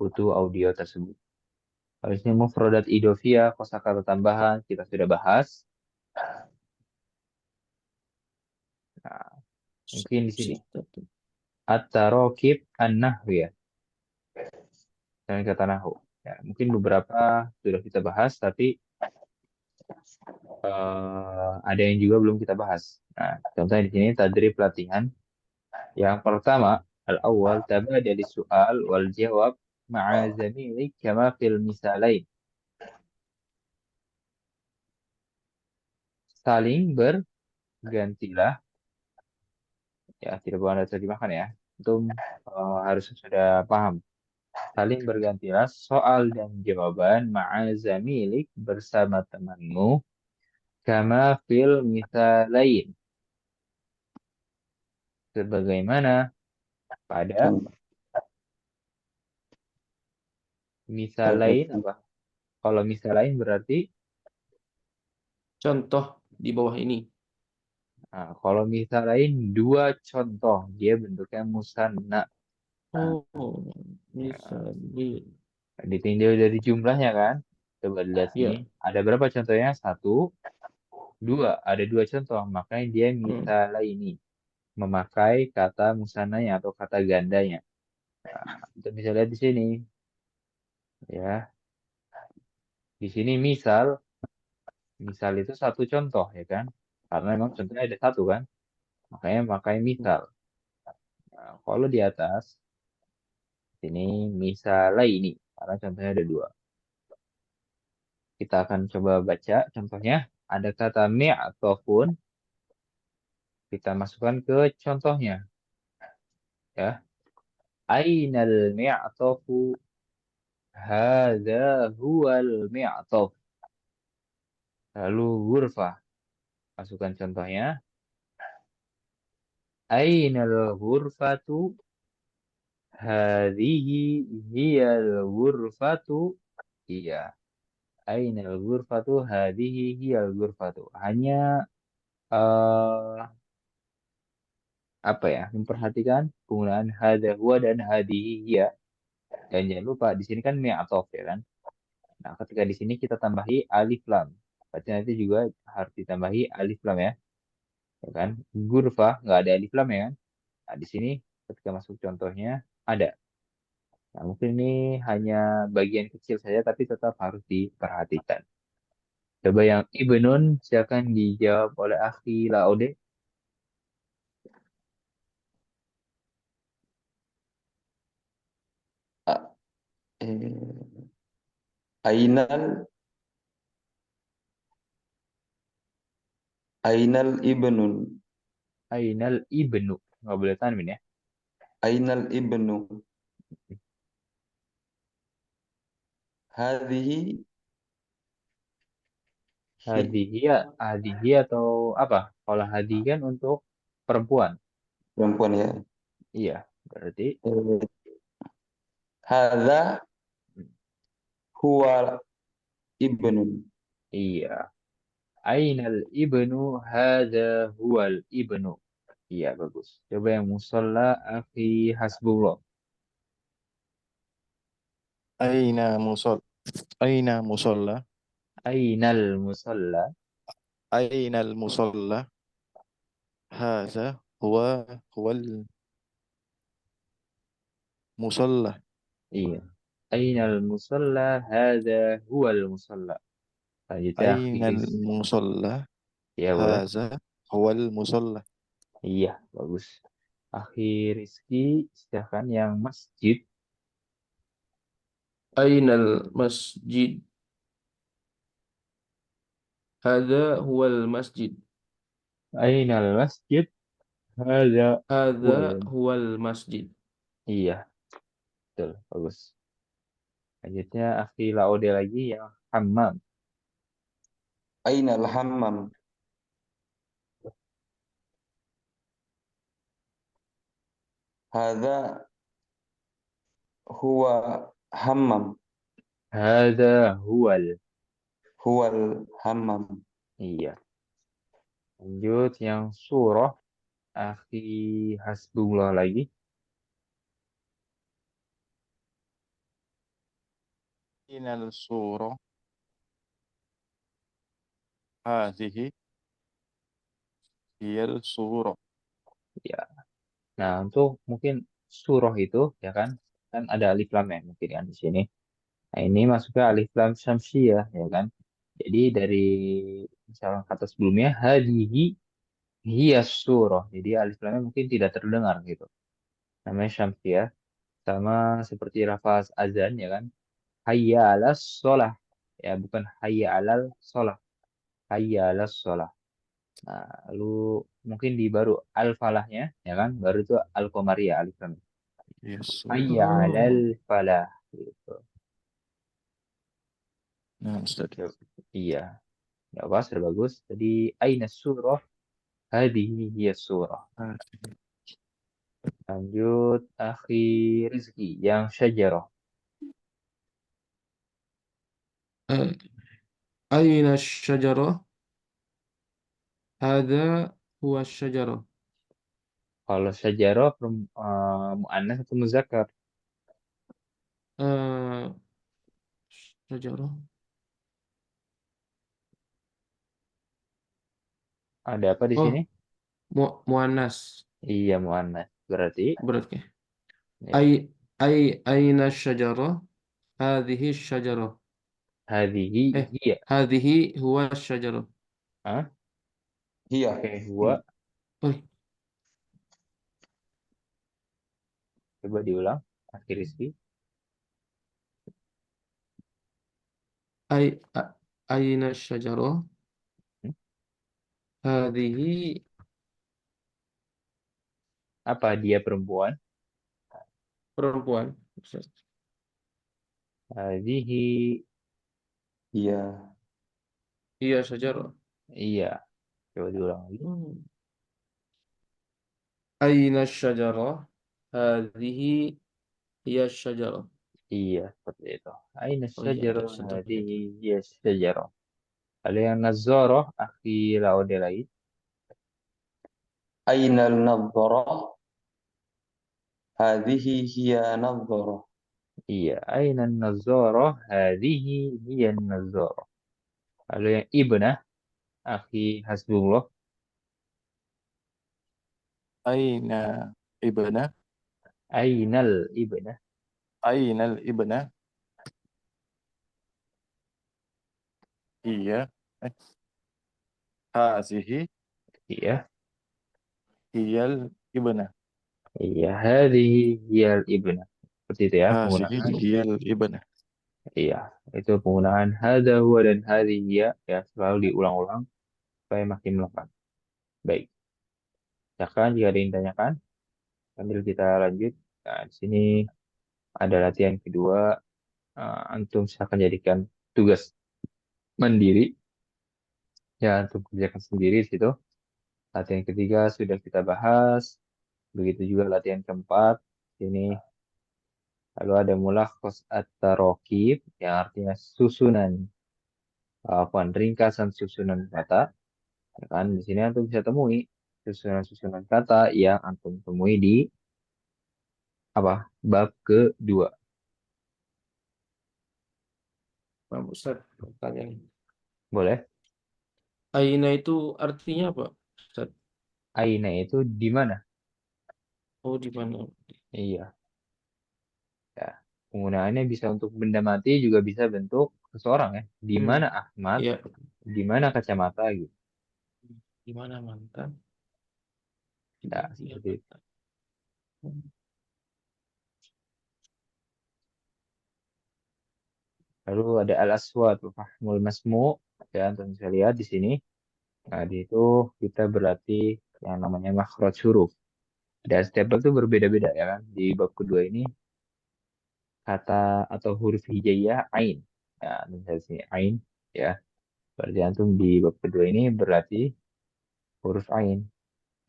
Speaker 1: butuh audio tersebut. Habis ini mufradat idofiyah, kosakata tambahan, kita sudah bahas. Nah, mungkin di sini. At-tarokib an-nahwiyah. Dan kata nahu. Ya, mungkin beberapa sudah kita bahas, tapi ada yang juga belum kita bahas. Nah, contohnya di sini tadrib pelatihan. Yang pertama, al-awwal tabadali soal wal jawab ma'a zamilik kama fil misalain. Saling bergantilah, ya tidak perlu Anda terjemahkan ya. Itu harus sudah paham. Saling bergantilah soal dan jawaban ma'a zamilik bersama temanmu kama fil misalain. Sebagaimana pada
Speaker 6: Contoh.
Speaker 1: misalain apa? Kalau misalain berarti
Speaker 2: Contoh di bawah ini.
Speaker 1: kalau misalain dua contoh dia bentuknya musanna.
Speaker 2: Oh,
Speaker 1: Ya,
Speaker 2: misalnya.
Speaker 1: ditinjau dari jumlahnya kan. Coba lihat sini.
Speaker 2: Ya.
Speaker 1: Ada berapa contohnya? Satu, dua. Ada dua contoh. Makanya dia
Speaker 2: Hmm.
Speaker 1: misalaini. Memakai kata musannanya atau kata gandanya. Kita bisa lihat di sini. Ya, di sini misal itu satu contoh ya kan. Karena memang contohnya ada satu kan. Makanya pakai misal. Nah, kalau di atas sini misalnya ini karena contohnya ada dua. Kita akan coba baca contohnya. Ada kata ataupun kita masukkan ke contohnya ya. Ainal mi'atofu hadza huwal mi'atof. Lalu ghurfah. Masukkan contohnya. Ainal ghurfatu hadhihi hiyal ghurfatu. Iya. Ainal ghurfatu hadhihi hiyal ghurfatu. Hanya eh apa ya? Memperhatikan penggunaan hadza huwa dan hadhihi hiya. Dan jangan lupa di sini kan mi'atof ya kan. Nah, ketika di sini kita tambahi alif lam. Berarti nanti juga harus ditambahi alif lam ya. Ya kan? Ghurfah nggak ada alif lam ya kan. Nah, di sini ketika masuk contohnya ada. Nah, mungkin ini hanya bagian kecil saja tapi tetap harus diperhatikan. Coba yang Ibnun silakan dijawab oleh Akhi Laude.
Speaker 6: A- eh, Ainal Ainal ibnun.
Speaker 1: Ainal Ibnu. Nggak boleh tanwin ya.
Speaker 6: Ainal ibnu. Hadhihi hi-
Speaker 1: Hadihi atau apa? Kalau hadi kan untuk perempuan.
Speaker 6: perempuan ya.
Speaker 1: Iya, berarti
Speaker 6: Eh, Hadza huwa ibnun.
Speaker 1: iya. Ainal ibnu hadza huwal ibnu. Iya, bagus. Coba yang musola akhi hasbullah.
Speaker 4: Aina musol. Aina musolla.
Speaker 1: Ainal musolla.
Speaker 4: Aina al-musalla. Haza huwal musalla.
Speaker 1: Iya. Ainal musolla hadza huwal musolla. Selanjutnya akhi
Speaker 4: Aina al-musalla.
Speaker 1: Ya boleh.
Speaker 4: Haza huwal musalla.
Speaker 1: Iya, bagus. Akhir Rizki, silakan yang masjid.
Speaker 2: Ainal masjid. Hadza huwal masjid.
Speaker 1: Ainal masjid. Hadza
Speaker 2: Hadza
Speaker 1: huwal.
Speaker 2: huwal masjid.
Speaker 1: Iya, betul, bagus. Selanjutnya Akhi Laode lagi yang hammam.
Speaker 6: Ainal hammam. Hadza huwa hammam.
Speaker 1: Hadza huwal.
Speaker 6: Huwal hammam.
Speaker 1: Iya. Lanjut yang surah. Akhi Hasbullah lagi.
Speaker 4: Aina al-surah. Hadhihi hiyal surah.
Speaker 1: Ya. Nah, untuk mungkin surah itu ya kan ada alif lam ya mungkin kan di sini. Nah, ini masuknya alif lam syamsiyah ya kan. Jadi dari misalkan kata sebelumnya hadihi hiya surah. Jadi alif lamnya mungkin tidak terdengar gitu. Namanya syamsiah. Sama seperti lafaz azan ya kan. Hayya 'alas sholah. Ya bukan hayya 'alal sholah. Hayya 'alas sholah. Nah, lalu mungkin di baru al-falahnya ya kan. Baru itu al-qamariyah alif lam.
Speaker 4: Yes.
Speaker 1: Hayya 'alal
Speaker 2: Oh,
Speaker 1: falah gitu.
Speaker 4: Nah, Ustaz.
Speaker 1: Iya, ya pas bagus. Jadi aina surah hadihi hiya surah.
Speaker 4: هذه
Speaker 1: Lanjut akhir Rizki yang syajarah.
Speaker 2: eh, aina syajarah? Hada huwa syajarah.
Speaker 1: Kalau syajarah muannas atau muzakkar?
Speaker 2: Eh, syajarah.
Speaker 1: Ada apa di sini?
Speaker 2: Oh, muannas
Speaker 1: Iya muannas. Berarti
Speaker 2: berarti.
Speaker 1: ya,
Speaker 2: Ai aina syajarah? Hadhihi syajarah.
Speaker 1: hadihi
Speaker 2: Eh,
Speaker 1: hiya.
Speaker 2: hadhihi huwa syajarah.
Speaker 1: Hah?
Speaker 6: Hiya.
Speaker 1: Pakai huwa.
Speaker 2: Oh,
Speaker 1: Coba diulang. Akhir Rizki.
Speaker 2: aina syajarah?
Speaker 1: Hmm?
Speaker 2: Hadhihi
Speaker 1: Apa dia perempuan?
Speaker 2: perempuan. Ustaz.
Speaker 1: Hadihi
Speaker 6: Hiya.
Speaker 2: Iya syajarah.
Speaker 1: iya. Coba diulang lagi.
Speaker 2: Aina syajarah? Hadhihi hiya syajarah.
Speaker 1: Iya, seperti itu. Aina
Speaker 2: Oh iya ada
Speaker 1: syajarah
Speaker 2: syajarah.
Speaker 1: hadihi hiya syajarah. Kalau yang nazarah akhir laode lain.
Speaker 6: Aina al-nadharah? Hadhihi hiya nadharah.
Speaker 1: Iya, aina nazarah hadihi hiya nazarah. Kalau yang ibnah akhi hasbullah.
Speaker 4: أين ابنة
Speaker 1: Ainal ibnah.
Speaker 4: أين الابنة هي هذه
Speaker 1: Iya,
Speaker 4: هي الابنة
Speaker 1: iya. Hadihi hiyal ibnah. Seperti itu ya
Speaker 4: هذه
Speaker 1: penggunaan.
Speaker 4: هي الابنة
Speaker 1: Iya, itu penggunaan hada huwa dan hadhihi hiya ya selalu diulang-ulang supaya makin lengkap. Baik, silakan jika ada yang ditanyakan sambil kita lanjut. Nah, di sini ada latihan kedua. Antum silakan jadikan tugas mandiri ya antum kerjakan sendiri di situ. Latihan ketiga sudah kita bahas. Begitu juga latihan keempat. Ini lalu ada mulakhas at-tarokib yang artinya susunan ringkasan susunan kata. Ya kan di sini antum bisa temui susunan-susunan kata yang antum temui di apa bab kedua.
Speaker 2: Pak Ustaz, pertanyaan.
Speaker 1: Boleh?
Speaker 2: Aina itu artinya apa, Ustaz?
Speaker 1: Aina itu di mana?
Speaker 2: Oh, di mana?
Speaker 1: Iya. Ya. Penggunaannya bisa untuk benda mati juga bisa bentuk seseorang ya. Di
Speaker 2: Hmm,
Speaker 1: mana Ahmad?
Speaker 2: ya,
Speaker 1: Di mana kacamata gitu.
Speaker 2: di mana mantan?
Speaker 1: Ya,
Speaker 2: Iya,
Speaker 1: seperti itu.
Speaker 2: mantan. Hmm.
Speaker 1: Lalu ada al-aswad wa fahmul masmu ya antum bisa lihat di sini. Nah, di itu kita berlatih yang namanya makhraj huruf. Dan setiap bab itu berbeda-beda ya kan. Di bab kedua ini kata atau huruf hijaiyah ain. Ya, misalnya sini ain ya. Berarti antum di bab kedua ini berlatih huruf ain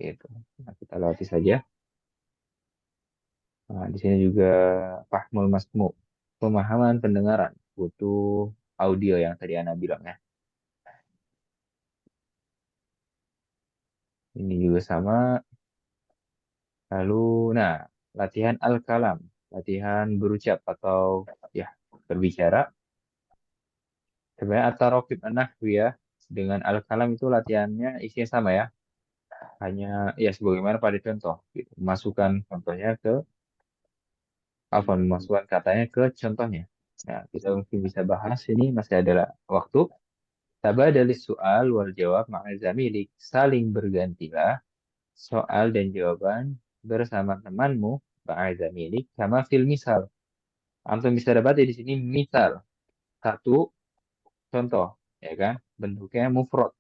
Speaker 1: gitu. Nah, kita latih saja. Nah, di sini juga fahmul masmu, pemahaman pendengaran, butuh audio yang tadi Ana bilang ya. Ini juga sama. Lalu, nah, latihan al-kalam, latihan berucap atau ya berbicara. Sebenarnya at-tarokib an-nahwiyah dengan al-kalam itu latihannya isinya sama ya. Hanya ya sebagaimana pada contoh, gitu. Masukkan contohnya ke apa? Masukkan katanya ke contohnya. Nah, kita mungkin bisa bahas ini masih ada waktu. Tabadalis soal wal jawab ma'a zamilik. Saling bergantilah soal dan jawaban bersama temanmu ma'a zamilik sama fil misal. Antum bisa dapat di sini misal. Satu contoh, ya kan? Bentuknya mufrad.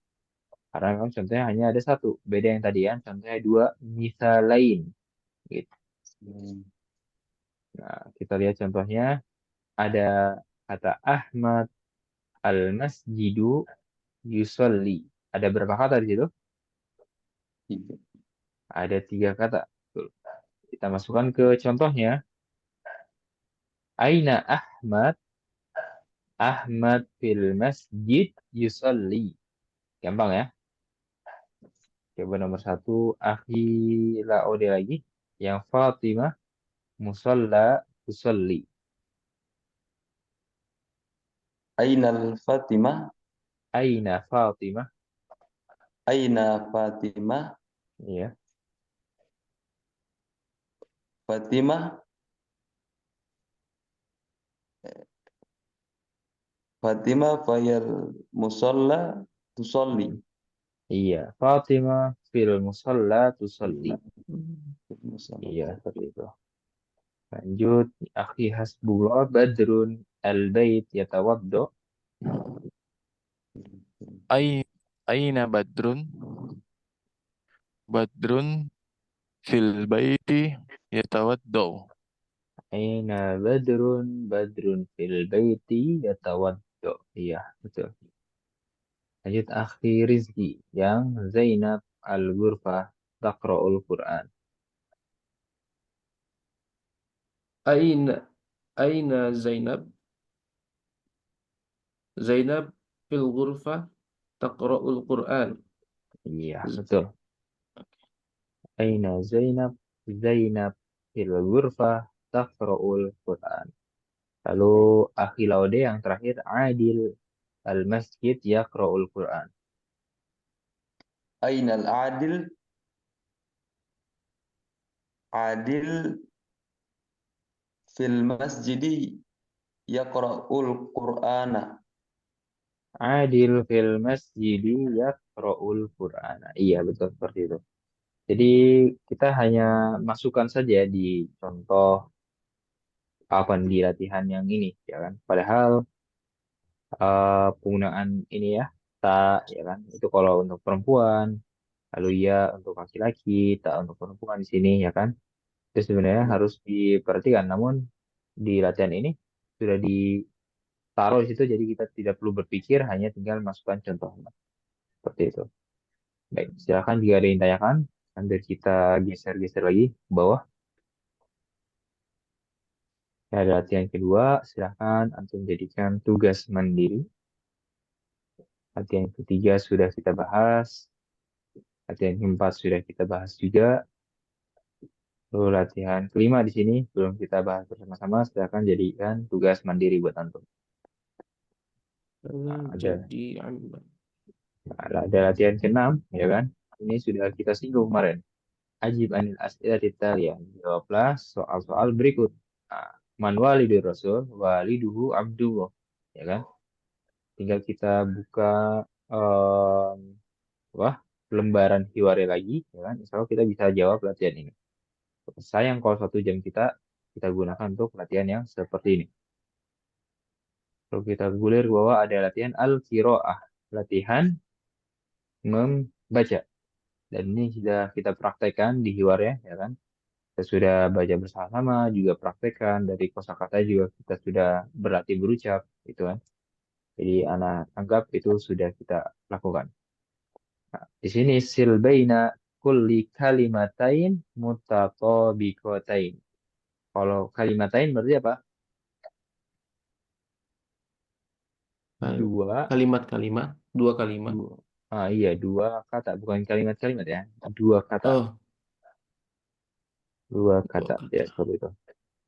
Speaker 1: Karena kan contohnya hanya ada satu. Beda yang tadi kan, contohnya dua misal lain. Gitu. Nah, kita lihat contohnya. Ada kata Ahmad al-masjidu yusolli. Ada berapa kata di situ?
Speaker 6: Tiga.
Speaker 1: Ada 3 kata. Tuh. Kita masukkan ke contohnya. Aina Ahmad? Ahmad fil masjid yusolli. Gampang ya. Coba nomor 1. Akhi Laode lagi. Yang Fatimah musalla tusolli.
Speaker 6: Ainal Fatimah.
Speaker 1: Aina Fatimah.
Speaker 6: Aina Fatimah.
Speaker 1: Iya.
Speaker 6: Fatimah. Fatimah fayal musalla tusolli.
Speaker 1: Iya. Fatimah fil musalla tusolli. Iya, seperti itu. Lanjut, akhi hasbullah badrun al-bait yatawaddo.
Speaker 4: Ai aina badrun? Badrun fil baiti yatawaddau.
Speaker 1: Aina badrun badrun fil baiti yatawaddo. Iya, betul. Lanjut, akhi Rizki yang Zainab al-Ghurfah taqra'ul Quran.
Speaker 2: Aina Aina Zainab. Zainab fil ghurfah taqra'ul Quran.
Speaker 1: Iya, betul. Aina Zainab? Zainab fil Ghurfah taqra'ul Quran. Lalu akhi Laude yang terakhir Adil al-Masjid yaqra'ul Quran.
Speaker 6: Ainal Adil. Adil fil masjidi yaqra'ul Qur'ana.
Speaker 1: Adil fil masjidi yaqra'ul Qur'an. Iya, betul seperti itu. Jadi kita hanya masukkan saja di contoh apa di latihan yang ini, ya kan? Padahal penggunaan ini ya, tak, ya kan? Itu kalau untuk perempuan, lalu ya untuk laki-laki, tak untuk perempuan di sini, ya kan? Itu sebenarnya harus diperhatikan. Namun di latihan ini sudah ditaruh di situ, jadi kita tidak perlu berpikir, hanya tinggal masukkan contohnya. Seperti itu. Baik, silakan jika ada yang ditanyakan, sambil kita geser-geser lagi ke bawah. Ya, ada latihan kedua, silakan antum jadikan tugas mandiri. Latihan ketiga sudah kita bahas. Latihan keempat sudah kita bahas juga. Lalu latihan kelima di sini belum kita bahas bersama-sama, silakan jadikan tugas mandiri buat antum. Nah,
Speaker 2: Jadi aman.
Speaker 1: ada latihan keenam, ya kan? Ini sudah kita singgung kemarin. Ajib anil as'ilati taliyah. Jawablah soal-soal berikut. Nah, man walidur rasul, waliduhu abdullah. Ya kan? Tinggal kita buka em, wah, lembaran hiwari lagi, ya kan? Insya Allah kita bisa jawab latihan ini. Sayang kalau 1 jam kita gunakan untuk latihan yang seperti ini. Kalau kita gulir bahwa ada latihan al-qiraah, latihan membaca. Dan ini sudah kita praktekkan di hiwarnya, ya kan? Kita sudah baca bersama-sama, juga praktekkan dari kosakata juga kita sudah berlatih berucap, gitu kan. Jadi anak anggap itu sudah kita lakukan. Nah, di sini silbaina kulli kalimatain mutatabiqatain. Kalau kalimatain berarti apa? Dua,
Speaker 2: Kalimat-kalimat, dua kalimat.
Speaker 1: dua. Ah iya, 2 kata, bukan kalimat-kalimat ya. 2 kata,
Speaker 2: Oh,
Speaker 1: 2 kata
Speaker 2: dua
Speaker 1: ya
Speaker 2: kata.
Speaker 1: seperti itu.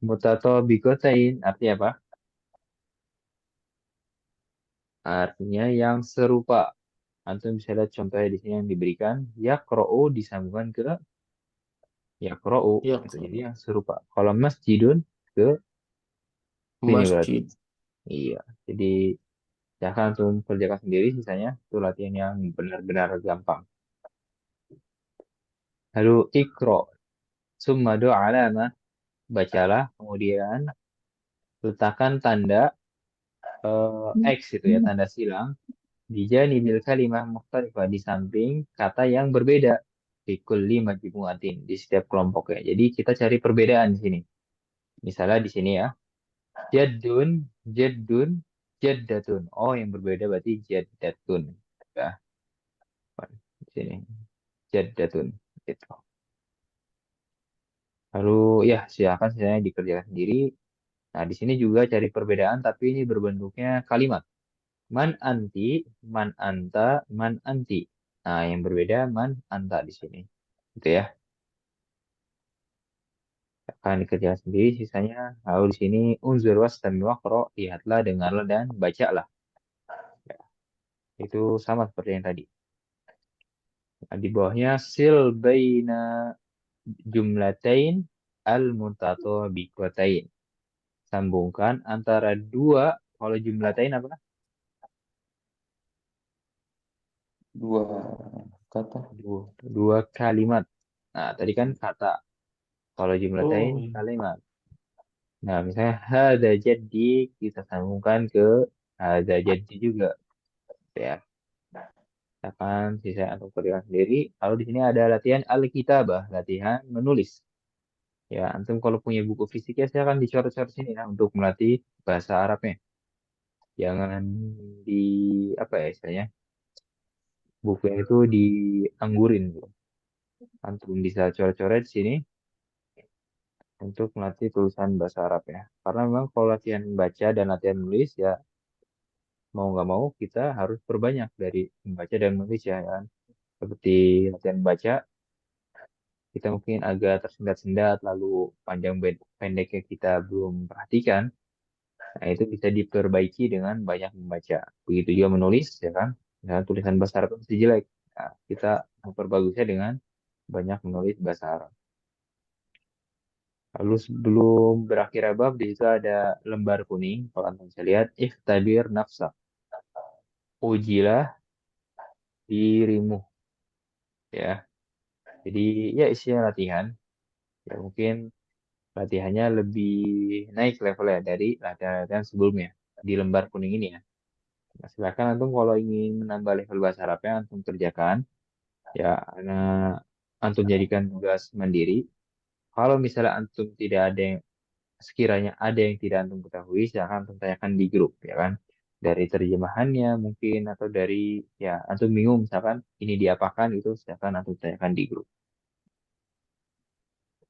Speaker 1: Mutatabiqatain artinya apa? Artinya yang serupa. Antum bisa lihat contohnya di sini yang diberikan. Yaqra'u disambungkan ke yaqra'u.
Speaker 2: Ya,
Speaker 1: Itu jadi yang serupa. Kalau masjidun ke sini berarti.
Speaker 2: masjid.
Speaker 1: Iya. Jadi Silahkan antum kerjakan sendiri, sisanya itu latihan yang benar-benar gampang. Lalu ikro, summa do alama, bacalah, kemudian letakkan tanda X itu ya, tanda silang di janibil kalimah mukhtalifah, di samping kata yang berbeda, di kulli majmu'atin, di setiap kelompoknya. Jadi kita cari perbedaan di sini. Misalnya di sini ya, jaddun, jaddun, jaddatun. Oh, yang berbeda berarti jaddatun. Ya, di sini jaddatun. Gitu. Lalu ya silakan saya dikerjakan sendiri. Nah, di sini juga cari perbedaan, tapi ini berbentuknya kalimat. Man anti, man anta, man anti. Nah, yang berbeda man anta di sini. Gitu ya. Akan dikerjakan sendiri sisanya. Lalu di sini unzur wastami waqro, lihatlah, dengarlah dan bacalah. Ya, itu sama seperti yang tadi. Nah, di bawahnya sil baina jumlatain al-mutatabiqatain. Sambungkan antara dua, kalau jumlatain apa?
Speaker 6: Dua kata.
Speaker 1: Dua kalimat. Nah, tadi kan kata. Kalau jumlatain
Speaker 2: Oh, iya.
Speaker 1: kalimat. Nah, misalnya hadza jaddi kita sambungkan ke hadza jaddi juga, ya. Misalkan sisa atau kerjakan sendiri. Lalu di sini ada latihan al-kitabah, latihan menulis. Ya, antum kalau punya buku fisiknya silakan dicoret-coret sini ya untuk melatih bahasa Arabnya. Jangan di apa ya istilahnya? Bukunya itu dianggurin gitu. Antum bisa coret-coret di sini untuk melatih tulisan bahasa Arab ya. Karena memang kalau latihan baca dan latihan nulis ya mau nggak mau kita harus perbanyak dari membaca dan menulis ya kan. Seperti latihan baca kita mungkin agak tersendat-sendat lalu panjang pendeknya kita belum perhatikan. Nah, itu bisa diperbaiki dengan banyak membaca. Begitu juga menulis ya kan. Misalnya tulisan bahasa Arab itu masih jelek. Nah, kita memperbagusnya dengan banyak menulis bahasa Arab. Lalu sebelum berakhir bab di situ ada lembar kuning. Kalau anda bisa lihat, ikhtabir nafsa. Ujilah dirimu. Ya, jadi ya isinya latihan. Ya mungkin latihannya lebih naik levelnya dari latihan-latihan sebelumnya di lembar kuning ini ya. Nah, silakan antum kalau ingin menambah level bahasa Arabnya antum kerjakan. Ya, karena antum jadikan tugas mandiri. Kalau misalnya antum tidak ada yang sekiranya ada yang tidak antum ketahui, silakan antum tanyakan di grup ya kan. Dari terjemahannya mungkin atau dari ya antum bingung misalkan ini diapakan itu silakan antum tanyakan di grup.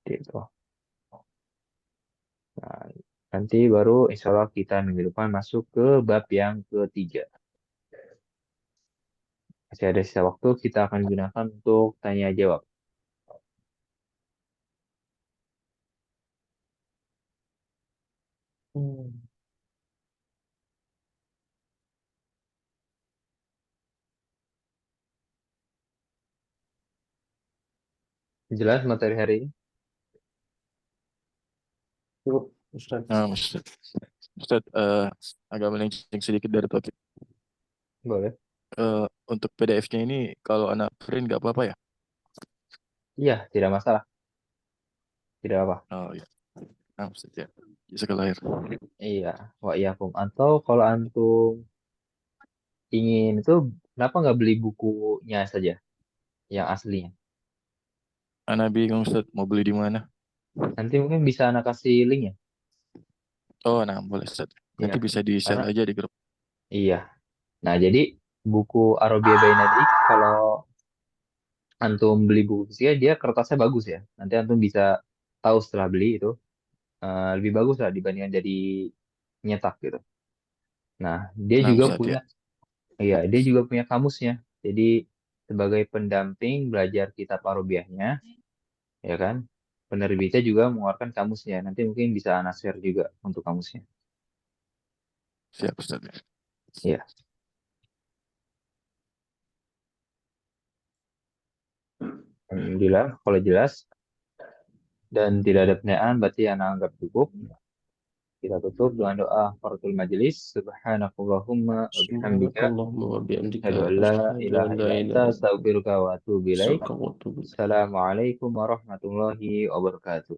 Speaker 1: Gitu. Nah, nanti baru insya Allah kita minggu depan masuk ke bab yang ketiga. Masih ada sisa waktu kita akan gunakan untuk tanya jawab. Jelas materi hari ini?
Speaker 2: Cukup, Ustaz.
Speaker 4: Nah, Ustaz, Ustaz, agak melenceng sedikit dari topik.
Speaker 1: Boleh.
Speaker 4: Untuk PDF-nya ini kalau anak print nggak apa-apa ya?
Speaker 1: Iya, tidak masalah. Tidak apa.
Speaker 4: Oh iya. Nah, Ustaz ya. Jazakallah khair.
Speaker 1: Iya, wa iyakum. Atau kalau antum ingin itu, kenapa nggak beli bukunya saja, yang aslinya?
Speaker 4: Anak bingung Ustaz mau beli di mana?
Speaker 1: Nanti mungkin bisa anak kasih linknya.
Speaker 4: Oh, nah boleh Ustaz.
Speaker 1: Iya,
Speaker 4: Nanti bisa di-share
Speaker 1: karena
Speaker 4: aja di grup.
Speaker 1: iya. Nah, jadi buku Arabia Bainadik kalau antum beli buku fisiknya dia kertasnya bagus ya. Nanti antum bisa tahu setelah beli itu lebih bagus lah dibandingkan jadi nyetak gitu. Nah, dia
Speaker 4: Nah,
Speaker 1: juga
Speaker 4: Ustaz
Speaker 1: punya
Speaker 4: ya.
Speaker 1: iya, dia juga punya kamusnya. Jadi sebagai pendamping belajar kitab Arabiahnya, ya kan? Penerbitnya juga mengeluarkan kamusnya. Nanti mungkin bisa Ana share juga untuk kamusnya.
Speaker 4: Siap Ustaz ya.
Speaker 1: Iya. Alhamdulillah, kalau jelas dan tidak ada pertanyaan berarti Ana anggap cukup. Kita tutup dengan doa kafaratul majelis. Subhanakallahumma wa bihamdika
Speaker 2: Subhanakallahumma wa bihamdika
Speaker 1: asyhadu an la
Speaker 2: asyhadu
Speaker 1: ilaha
Speaker 2: an la
Speaker 1: illa anta
Speaker 2: ilaha illa
Speaker 1: astaghfiruka wa atubu ilaik.
Speaker 2: anta astaghfiruka wa atubu ilaik.
Speaker 1: Assalamualaikum warahmatullahi wabarakatuh.